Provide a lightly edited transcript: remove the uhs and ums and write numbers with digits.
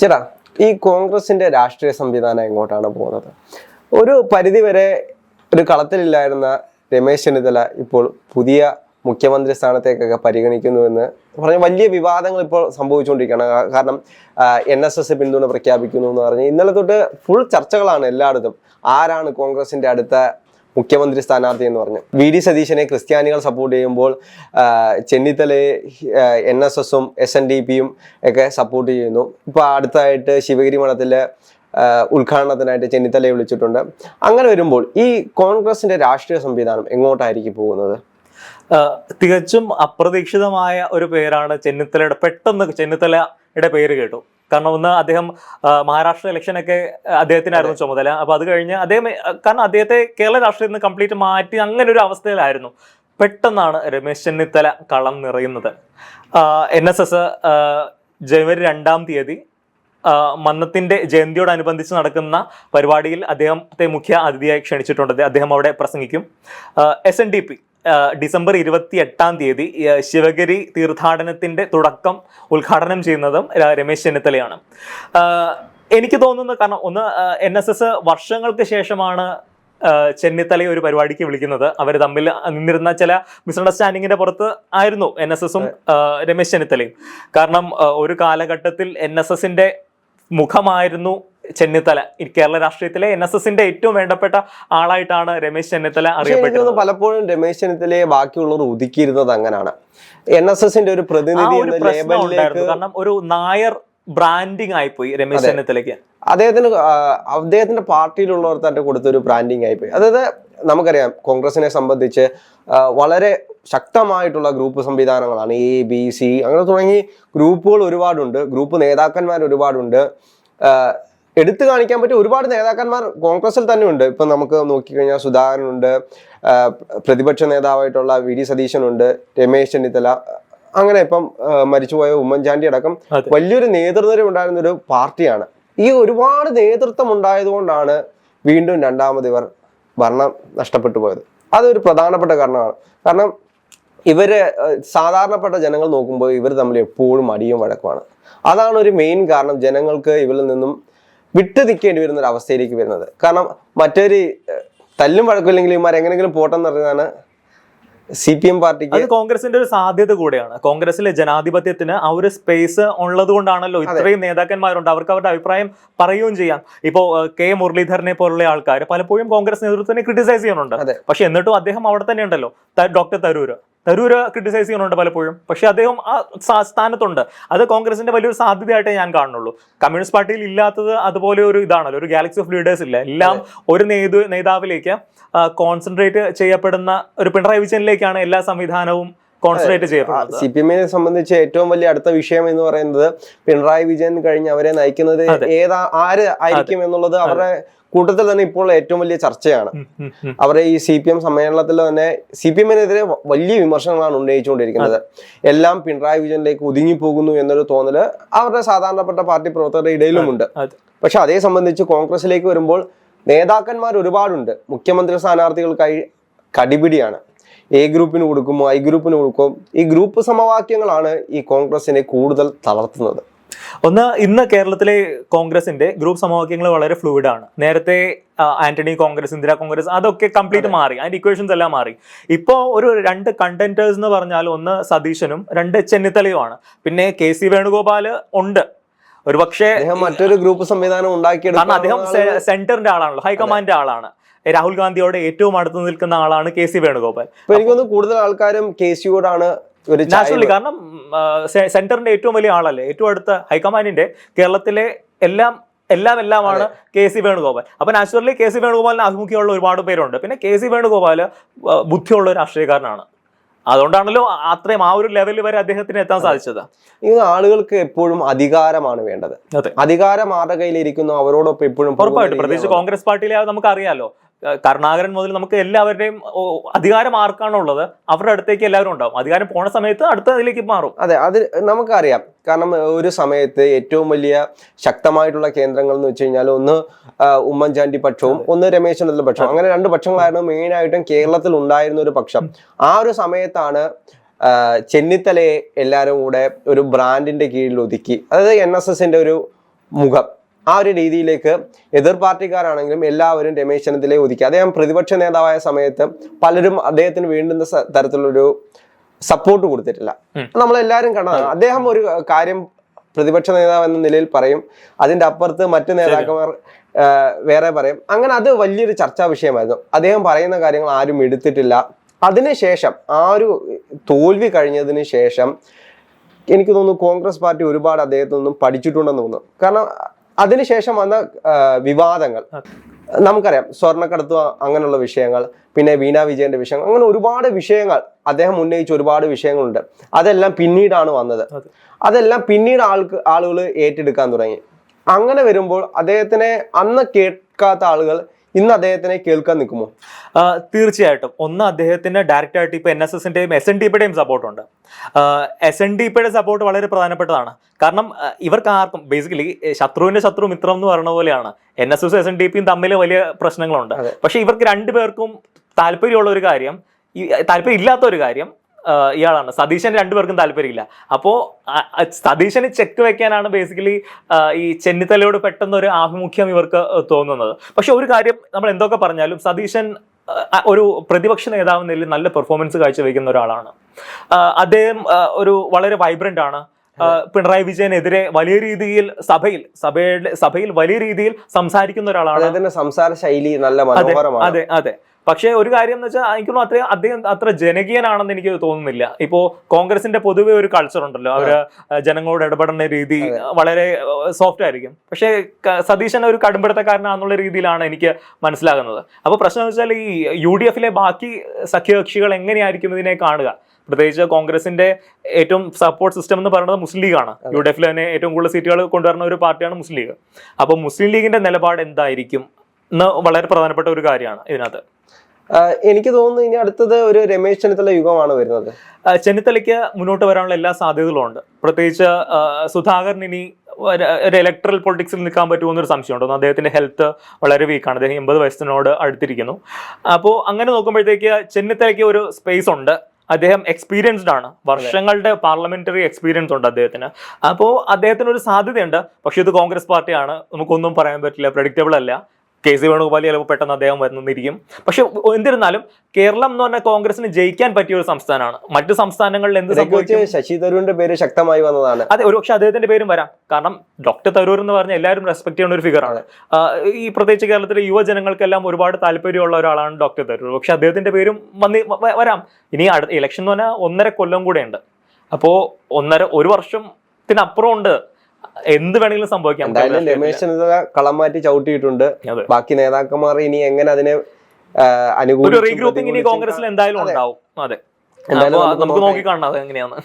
ചേട്ടാ, ഈ കോൺഗ്രസിന്റെ രാഷ്ട്രീയ സംവിധാനം എങ്ങോട്ടാണ് പോകുന്നത്? ഒരു പരിധിവരെ ഒരു കളത്തിലില്ലായിരുന്ന രമേശ് ചെന്നിത്തല ഇപ്പോൾ പുതിയ മുഖ്യമന്ത്രി സ്ഥാനത്തേക്കൊക്കെ പരിഗണിക്കുന്നുവെന്ന് പറഞ്ഞ വലിയ വിവാദങ്ങൾ ഇപ്പോൾ സംഭവിച്ചുകൊണ്ടിരിക്കുകയാണ്. കാരണം NSS പിന്തുണ പ്രഖ്യാപിക്കുന്നു എന്ന് പറഞ്ഞ് ഇന്നലെ തൊട്ട് ഫുൾ ചർച്ചകളാണ് എല്ലായിടത്തും. ആരാണ് കോൺഗ്രസിന്റെ അടുത്ത മുഖ്യമന്ത്രി സ്ഥാനാർത്ഥി എന്ന് പറഞ്ഞു. VD സതീശനെ ക്രിസ്ത്യാനികൾ സപ്പോർട്ട് ചെയ്യുമ്പോൾ ചെന്നിത്തലയെ NSSഉം SNDPയും ഒക്കെ സപ്പോർട്ട് ചെയ്യുന്നു. ഇപ്പൊ അടുത്തായിട്ട് ശിവഗിരി മഠത്തിലെ ഉദ്ഘാടനത്തിനായിട്ട് ചെന്നിത്തലയെ വിളിച്ചിട്ടുണ്ട്. അങ്ങനെ വരുമ്പോൾ ഈ കോൺഗ്രസിന്റെ രാഷ്ട്രീയ സംവിധാനം എങ്ങോട്ടായിരിക്കും പോകുന്നത്? തികച്ചും അപ്രതീക്ഷിതമായ ഒരു പേരാണ് ചെന്നിത്തലയുടെ. പെട്ടെന്ന് ചെന്നിത്തലയുടെ പേര് കേട്ടു. കാരണം ഒന്ന്, അദ്ദേഹം മഹാരാഷ്ട്ര ഇലക്ഷനൊക്കെ അദ്ദേഹത്തിനായിരുന്നു ചുമതല. അപ്പൊ അത് കഴിഞ്ഞ് കാരണം അദ്ദേഹത്തെ കേരള രാഷ്ട്രീയത്തിൽ നിന്ന് കംപ്ലീറ്റ് മാറ്റി അങ്ങനെ ഒരു അവസ്ഥയിലായിരുന്നു. പെട്ടെന്നാണ് രമേശ് ചെന്നിത്തല കളം നിറയുന്നത്. NSS ജനുവരി 2-ാം തീയതി മന്നത്തിന്റെ ജയന്തിയോടനുബന്ധിച്ച് നടക്കുന്ന പരിപാടിയിൽ അദ്ദേഹത്തെ മുഖ്യ അതിഥിയായി ക്ഷണിച്ചിട്ടുണ്ട്. അദ്ദേഹം അവിടെ പ്രസംഗിക്കും. SNDP ഡിസംബർ 28-ാം തീയതി ശിവഗിരി തീർത്ഥാടനത്തിന്റെ തുടക്കം ഉദ്ഘാടനം ചെയ്യുന്നതും രമേശ് ചെന്നിത്തലയാണ്. എനിക്ക് തോന്നുന്നത്, കാരണം ഒന്ന്, NSS വർഷങ്ങൾക്ക് ശേഷമാണ് ചെന്നിത്തലയെ ഒരു പരിപാടിക്ക് വിളിക്കുന്നത്. അവർ തമ്മിൽ നിന്നിരുന്ന ചില മിസ്അണ്ടർസ്റ്റാൻഡിങ്ങിന്റെ പുറത്ത് ആയിരുന്നു NSSഉം രമേശ് ചെന്നിത്തലയും. കാരണം ഒരു കാലഘട്ടത്തിൽ NSSന്റെ മുഖമായിരുന്നു ചെന്നിത്തല. കേരള രാഷ്ട്രീയത്തിലെ NSSന്റെ ഏറ്റവും വേണ്ടപ്പെട്ട ആളായിട്ടാണ് രമേശ് ചെന്നിത്തല അറിയപ്പെട്ടത്. പലപ്പോഴും രമേശ് ചെന്നിത്തലയെ ബാക്കിയുള്ളവർ ഒതുക്കിയിരുന്നത് അങ്ങനെയാണ്. NSSന്റെ ഒരു പ്രതിനിധി എന്ന ലേബലിലേക്ക്, കാരണം ഒരു നായർ ബ്രാൻഡിങ് ആയിപ്പോയി രമേശ് ചെന്നിത്തലയ്ക്ക്. അദ്ദേഹത്തിന്റെ പാർട്ടിയിലുള്ളവർ തന്നെ കൊടുത്തൊരു ബ്രാൻഡിങ് ആയിപ്പോയി. അതായത് നമുക്കറിയാം, കോൺഗ്രസിനെ സംബന്ധിച്ച് വളരെ ശക്തമായിട്ടുള്ള ഗ്രൂപ്പ് സംവിധാനങ്ങളാണ്. ABC അങ്ങനെ തുടങ്ങി ഗ്രൂപ്പുകൾ ഒരുപാടുണ്ട്, ഗ്രൂപ്പ് നേതാക്കന്മാർ ഒരുപാടുണ്ട്. എടുത്തു കാണിക്കാൻ പറ്റിയ ഒരുപാട് നേതാക്കന്മാർ കോൺഗ്രസിൽ തന്നെ ഉണ്ട്. ഇപ്പൊ നമുക്ക് നോക്കിക്കഴിഞ്ഞാൽ സുധാകരനുണ്ട്, പ്രതിപക്ഷ നേതാവായിട്ടുള്ള VD സതീശനുണ്ട്, രമേശ് ചെന്നിത്തല, അങ്ങനെ ഇപ്പം മരിച്ചുപോയ ഉമ്മൻചാണ്ടി അടക്കം വലിയൊരു നേതൃനിര ഉണ്ടായിരുന്ന ഒരു പാർട്ടിയാണ്. ഈ ഒരുപാട് നേതൃത്വം ഉണ്ടായതുകൊണ്ടാണ് വീണ്ടും രണ്ടാമത് ഇവർ ഭരണം നഷ്ടപ്പെട്ടു പോയത്. അതൊരു പ്രധാനപ്പെട്ട കാരണമാണ്. കാരണം ഇവര് സാധാരണപ്പെട്ട ജനങ്ങൾ നോക്കുമ്പോൾ ഇവർ തമ്മിൽ എപ്പോഴും അടിയും വഴക്കുമാണ്. അതാണ് ഒരു മെയിൻ കാരണം ജനങ്ങൾക്ക് ഇവരിൽ നിന്നും വിട്ടു നിൽക്കേണ്ടി വരുന്ന ഒരു അവസ്ഥയിലേക്ക് വരുന്നത്. കാരണം മറ്റൊരു തല്ലും വഴക്കില്ലെങ്കിൽ ഇവന്മാർ എങ്ങനെയെങ്കിലും പോട്ടെന്ന് പറഞ്ഞാണ് CPM പാർട്ടിക്ക്. അത് കോൺഗ്രസിന്റെ ഒരു സാധ്യത കൂടെയാണ്. കോൺഗ്രസിലെ ജനാധിപത്യത്തിന് ആ ഒരു സ്പേസ് ഉള്ളത് കൊണ്ടാണല്ലോ ഇത്രയും നേതാക്കന്മാരുണ്ട്. അവർക്ക് അവരുടെ അഭിപ്രായം പറയുകയും ചെയ്യാം. ഇപ്പോ K മുരളീധരനെ പോലുള്ള ആൾക്കാർ പലപ്പോഴും കോൺഗ്രസ് നേതൃത്വത്തിനെ ക്രിട്ടിസൈസ് ചെയ്യുന്നുണ്ട്. പക്ഷെ എന്നിട്ടും അദ്ദേഹം അവിടെ തന്നെ ഉണ്ടല്ലോ. ഡോക്ടർ തരൂര് ക്രിട്ടിസൈസ് ചെയ്യുന്നുണ്ട് പലപ്പോഴും. പക്ഷെ അദ്ദേഹം ആ സ്ഥാനത്തുണ്ട്. അത് കോൺഗ്രസിന്റെ വലിയൊരു സാധ്യതയായിട്ടേ ഞാൻ കാണുന്നുള്ളൂ. കമ്മ്യൂണിസ്റ്റ് പാർട്ടിയിൽ ഇല്ലാത്തത് അതുപോലെ ഒരു ഇതാണല്ലോ, ഒരു ഗാലക്സി ഓഫ് ലീഡേഴ്സ് ഇല്ല. എല്ലാം ഒരു നേതാവിലേക്ക് കോൺസെൻട്രേറ്റ് ചെയ്യപ്പെടുന്ന ഒരു പിണറായി വിജയനിലേക്കാണ് എല്ലാ സംവിധാനവും കോൺസെൻട്രേറ്റ് ചെയ്യപ്പെടുന്നത്. CPM-നെ സംബന്ധിച്ച് ഏറ്റവും വലിയ അടുത്ത വിഷയം എന്ന് പറയുന്നത് പിണറായി വിജയൻ കഴിഞ്ഞ് അവരെ നയിക്കുന്നത് ആര് ആയിരിക്കും എന്നുള്ളത് അവരുടെ കൂട്ടത്തിൽ തന്നെ ഇപ്പോൾ ഏറ്റവും വലിയ ചർച്ചയാണ്. അവരുടെ ഈ CPM സമ്മേളനത്തിൽ തന്നെ CPM-നെതിരെ വലിയ വിമർശനങ്ങളാണ് ഉന്നയിച്ചുകൊണ്ടിരിക്കുന്നത്. എല്ലാം പിണറായി വിജയനിലേക്ക് ഒതുങ്ങി പോകുന്നു എന്നൊരു തോന്നല് അവരുടെ സാധാരണപ്പെട്ട പാർട്ടി പ്രവർത്തകരുടെ ഇടയിലുമുണ്ട്. പക്ഷെ അതേ സംബന്ധിച്ച് കോൺഗ്രസിലേക്ക് വരുമ്പോൾ നേതാക്കന്മാർ ഒരുപാടുണ്ട്. മുഖ്യമന്ത്രി സ്ഥാനാർത്ഥികൾക്കായി കടിപിടിയാണ്. A ഗ്രൂപ്പിന് കൊടുക്കുമോ, I ഗ്രൂപ്പിന് കൊടുക്കും. ഈ ഗ്രൂപ്പ് സമവാക്യങ്ങളാണ് ഈ കോൺഗ്രസിനെ കൂടുതൽ തളർത്തുന്നത്. ഒന്ന്, ഇന്ന് കേരളത്തിലെ കോൺഗ്രസിന്റെ ഗ്രൂപ്പ് സമവാക്യങ്ങൾ വളരെ ഫ്ലൂയിഡ് ആണ്. നേരത്തെ ആന്റണി കോൺഗ്രസ്, ഇന്ദിരാ കോൺഗ്രസ്, അതൊക്കെ കംപ്ലീറ്റ് മാറി. അതിന്റെ ഇക്വേഷൻസ് എല്ലാം മാറി. ഇപ്പോ ഒരു 2 കണ്ടന്റേഴ്സ് എന്ന് പറഞ്ഞാൽ ഒന്ന് സതീശനും 2 ചെന്നിത്തലയുമാണ്. പിന്നെ KC വേണുഗോപാൽ ഉണ്ട്. ഒരു പക്ഷേ മറ്റൊരു ഗ്രൂപ്പ് സംവിധാനം ഉണ്ടാക്കിയെടുക്കും. കാരണം അദ്ദേഹം സെന്ററിന്റെ ആളാണല്ലോ, ഹൈക്കമാൻഡിന്റെ ആളാണ്. രാഹുൽ ഗാന്ധിയോട് ഏറ്റവും അടുത്ത് നിൽക്കുന്ന ആളാണ് KC വേണുഗോപാൽ. എനിക്കൊന്ന് കൂടുതൽ ആൾക്കാരും KCയോടാണ് നാച്ചുറലി, കാരണം സെന്ററിന്റെ ഏറ്റവും വലിയ ആളല്ലേ, ഏറ്റവും അടുത്ത ഹൈക്കമാൻഡിന്റെ കേരളത്തിലെ എല്ലാമാണ് KC വേണുഗോപാൽ. അപ്പൊ നാച്ചുറലി KC വേണുഗോപാലിന് ആഭിമുഖ്യമുള്ള ഒരുപാട് പേരുണ്ട്. പിന്നെ KC വേണുഗോപാൽ ബുദ്ധിയുള്ള രാഷ്ട്രീയക്കാരനാണ്. അതുകൊണ്ടാണല്ലോ അത്രയും ആ ഒരു ലെവലിൽ വരെ അദ്ദേഹത്തിന് എത്താൻ സാധിച്ചത്. ഈ ആളുകൾക്ക് എപ്പോഴും അധികാരമാണ് വേണ്ടത്. അധികാരം ആരുടെ കയ്യിലിരിക്കുന്നു അവരോടൊപ്പം എപ്പോഴും. ഉറപ്പായിട്ടും, പ്രത്യേകിച്ച് കോൺഗ്രസ് പാർട്ടിയിലെ നമുക്ക് അറിയാലോ, കരുണാകരൻ മുതൽ നമുക്ക് എല്ലാവരുടെയും അധികാരം ആർക്കാണുള്ളത് അവരുടെ അടുത്തേക്ക് എല്ലാവരും ഉണ്ടാവും. അധികാരം പോണ സമയത്ത് അടുത്തതിലേക്ക് മാറും. അതെ, അത് നമുക്കറിയാം. കാരണം ഒരു സമയത്ത് ഏറ്റവും വലിയ ശക്തമായിട്ടുള്ള കേന്ദ്രങ്ങൾ എന്ന് വെച്ച് കഴിഞ്ഞാൽ ഒന്ന് ഉമ്മൻചാണ്ടി പക്ഷവും ഒന്ന് രമേശ് ചെന്നിത്തല പക്ഷവും. അങ്ങനെ 2 പക്ഷങ്ങളായിരുന്നു മെയിനായിട്ടും കേരളത്തിൽ ഉണ്ടായിരുന്ന ഒരു പക്ഷം. ആ ഒരു സമയത്താണ് ചെന്നിത്തലയെ എല്ലാവരും കൂടെ ഒരു ബ്രാൻഡിന്റെ കീഴിൽ ഒതുക്കി, അതായത് NSSന്റെ ഒരു മുഖം. ആ ഒരു രീതിയിലേക്ക് എതിർ പാർട്ടിക്കാരാണെങ്കിലും എല്ലാവരും രമേശ് ചെന്നിത്തലയെ ഒതുക്കി. അദ്ദേഹം പ്രതിപക്ഷ നേതാവായ സമയത്ത് പലരും അദ്ദേഹത്തിന് വേണ്ടുന്ന തരത്തിലുള്ളൊരു സപ്പോർട്ട് കൊടുത്തിട്ടില്ല. നമ്മളെല്ലാവരും കണ്ടതാണ്. അദ്ദേഹം ഒരു കാര്യം പ്രതിപക്ഷ നേതാവ് എന്ന നിലയിൽ പറയും, അതിന്റെ അപ്പുറത്ത് മറ്റു നേതാക്കന്മാർ വേറെ പറയും. അങ്ങനെ അത് വലിയൊരു ചർച്ചാ വിഷയമായിരുന്നു. അദ്ദേഹം പറയുന്ന കാര്യങ്ങൾ ആരും എടുത്തിട്ടില്ല. അതിനുശേഷം ആ ഒരു തോൽവി കഴിഞ്ഞതിന് ശേഷം എനിക്ക് തോന്നുന്നു കോൺഗ്രസ് പാർട്ടി ഒരുപാട് അദ്ദേഹത്തിൽ നിന്നും പഠിച്ചിട്ടുണ്ടെന്ന് തോന്നുന്നു. കാരണം അതിനുശേഷം വന്ന വിവാദങ്ങൾ നമുക്കറിയാം, സ്വർണ്ണക്കടത്ത് അങ്ങനെയുള്ള വിഷയങ്ങൾ, പിന്നെ വീണ വിജയന്റെ വിഷയങ്ങൾ, അങ്ങനെ ഒരുപാട് വിഷയങ്ങൾ അദ്ദേഹം ഉന്നയിച്ച ഒരുപാട് വിഷയങ്ങളുണ്ട്. അതെല്ലാം പിന്നീടാണ് വന്നത്. അതെല്ലാം പിന്നീട് ആളുകൾ ഏറ്റെടുക്കാൻ തുടങ്ങി. അങ്ങനെ വരുമ്പോൾ അദ്ദേഹത്തിനെ അന്ന് കേൾക്കാത്ത ആളുകൾ ഇന്ന് അദ്ദേഹത്തിനെ കേൾക്കാൻ നിൽക്കുമോ? തീർച്ചയായിട്ടും. ഒന്ന്, അദ്ദേഹത്തിന് ഡയറക്റ്റ് ആയിട്ട് ഇപ്പൊ NSSന്റെയും SNDPയുടെയും സപ്പോർട്ടുണ്ട്. SNDPയുടെ സപ്പോർട്ട് വളരെ പ്രധാനപ്പെട്ടതാണ്. കാരണം ഇവർക്ക് ആർക്കും ബേസിക്കലി ശത്രുവിന്റെ ശത്രു മിത്രം എന്ന് പറയുന്ന പോലെയാണ്. NSS SNDPയും തമ്മിൽ വലിയ പ്രശ്നങ്ങളുണ്ട്. പക്ഷെ ഇവർക്ക് രണ്ടുപേർക്കും താല്പര്യമുള്ള ഒരു കാര്യം, താല്പര്യം ഇല്ലാത്ത ഒരു കാര്യം ഇയാളാണ്. സതീശന് രണ്ടുപേർക്കും താല്പര്യമില്ല. അപ്പോ സതീശന് ചെക്ക് വെക്കാനാണ് ബേസിക്കലി ഈ ചെന്നിത്തലയോട് പെട്ടെന്ന് ഒരു ആഭിമുഖ്യം ഇവർക്ക് തോന്നുന്നത്. പക്ഷെ ഒരു കാര്യം, നമ്മൾ എന്തൊക്കെ പറഞ്ഞാലും സതീശൻ ഒരു പ്രതിപക്ഷ നേതാവ് നിലയിൽ നല്ല പെർഫോമൻസ് കാഴ്ചവെക്കുന്ന ഒരാളാണ്. അദ്ദേഹം ഒരു വളരെ വൈബ്രന്റ് ആണ്. പിണറായി വിജയനെതിരെ വലിയ രീതിയിൽ സഭയിൽ വലിയ രീതിയിൽ സംസാരിക്കുന്ന ഒരാളാണ്. സംസാര ശൈലി നല്ല മനോഹരമാണ്. അതെ അതെ. പക്ഷെ ഒരു കാര്യം എന്ന് വെച്ചാൽ എനിക്കൊന്നും അദ്ദേഹം അത്ര ജനകീയനാണെന്ന് എനിക്ക് തോന്നുന്നില്ല. ഇപ്പോ കോൺഗ്രസിന്റെ പൊതുവെ ഒരു കൾച്ചർ ഉണ്ടല്ലോ, അവര് ജനങ്ങളോട് ഇടപെടുന്ന രീതി വളരെ സോഫ്റ്റ് ആയിരിക്കും. പക്ഷെ സതീശൻ ഒരു കടുംപിടുത്തക്കാരനാണെന്നുള്ള രീതിയിലാണ് എനിക്ക് മനസ്സിലാകുന്നത്. അപ്പൊ പ്രശ്നം എന്ന് വെച്ചാൽ ഈ UDF ബാക്കി സഖ്യകക്ഷികൾ എങ്ങനെയായിരിക്കും ഇതിനെ കാണുക? പ്രത്യേകിച്ച് കോൺഗ്രസിന്റെ ഏറ്റവും സപ്പോർട്ട് സിസ്റ്റം എന്ന് പറയുന്നത് മുസ്ലിം ലീഗാണ്. UDF തന്നെ ഏറ്റവും കൂടുതൽ സീറ്റുകൾ കൊണ്ടുവരുന്ന ഒരു പാർട്ടിയാണ് മുസ്ലിം ലീഗ്. അപ്പൊ മുസ്ലിം ലീഗിന്റെ നിലപാട് എന്തായിരിക്കും എന്ന് വളരെ പ്രധാനപ്പെട്ട ഒരു കാര്യമാണ് ഇതിനകത്ത്. എനിക്ക് തോന്നുന്നു ഇനി അടുത്തത് ഒരു രമേശ് ചെന്നിത്തല യുഗമാണ് വരുന്നത്. ചെന്നിത്തലയ്ക്ക് മുന്നോട്ട് വരാനുള്ള എല്ലാ സാധ്യതകളും ഉണ്ട്. പ്രത്യേകിച്ച് സുധാകരൻ ഇനി ഒരു ഇലക്ട്രൽ പൊളിറ്റിക്സിൽ നിൽക്കാൻ പറ്റുമെന്നൊരു സംശയമുണ്ട്. അദ്ദേഹത്തിന്റെ ഹെൽത്ത് വളരെ വീക്കാണ്. അദ്ദേഹം 80 വയസ്സിനോട് അടുത്തിരിക്കുന്നു. അപ്പോൾ അങ്ങനെ നോക്കുമ്പോഴത്തേക്ക് ചെന്നിത്തലയ്ക്ക് ഒരു സ്പേസ് ഉണ്ട്. അദ്ദേഹം എക്സ്പീരിയൻസ്ഡ് ആണ്. വർഷങ്ങളുടെ പാർലമെന്ററി എക്സ്പീരിയൻസ് ഉണ്ട് അദ്ദേഹത്തിന്. അപ്പോൾ അദ്ദേഹത്തിന് ഒരു സാധ്യതയുണ്ട്. പക്ഷെ ഇത് കോൺഗ്രസ് പാർട്ടിയാണ്, നമുക്കൊന്നും പറയാൻ പറ്റില്ല, പ്രഡിക്റ്റബിൾ അല്ല. KC വേണുഗോപാൽ ചിലപ്പോൾ പെട്ടെന്ന് അദ്ദേഹം വന്നിരിക്കും. പക്ഷെ എന്നിരുന്നാലും കേരളം എന്ന് പറഞ്ഞാൽ കോൺഗ്രസിന് ജയിക്കാൻ പറ്റിയ ഒരു സംസ്ഥാനമാണ്. മറ്റു സംസ്ഥാനങ്ങളിൽ എന്ത് സംഭവിക്കും? ശശി തരൂരിന്റെ പേര് ശക്തമായി വന്നതാണ്. അതെ, ഒരു പക്ഷെ അദ്ദേഹത്തിന്റെ പേരും വരാം. കാരണം ഡോക്ടർ തരൂർ എന്ന് പറഞ്ഞാൽ എല്ലാവരും റെസ്പെക്ട് ചെയ്യുന്ന ഒരു ഫിഗറാണ്. ഈ പ്രത്യേകിച്ച് കേരളത്തിലെ യുവജനങ്ങൾക്കെല്ലാം ഒരുപാട് താല്പര്യമുള്ള ഒരാളാണ് ഡോക്ടർ തരൂർ. പക്ഷെ അദ്ദേഹത്തിന്റെ പേരും വരാം. ഇനി ഇലക്ഷൻ എന്ന് പറഞ്ഞാൽ 1.5 കൊല്ലം കൂടെ ഉണ്ട്. അപ്പോ 1 വർഷത്തിനപ്പുറം ഉണ്ട്. എന്ത് വേണമെങ്കിലും സംഭവിക്കാം. രമേശ് ചെന്നിത്തല കളം മാറ്റി ചവിട്ടിയിട്ടുണ്ട്. ബാക്കി നേതാക്കന്മാർ ഇനി എങ്ങനെ അതിനെ ഒരു റീഗ്രൂപ്പിംഗ് ഇനി കോൺഗ്രസിൽ എന്തായാലും ഉണ്ടാവും. അതെ, നമുക്ക് നോക്കി കാണാം അത് എങ്ങനെയാണ്.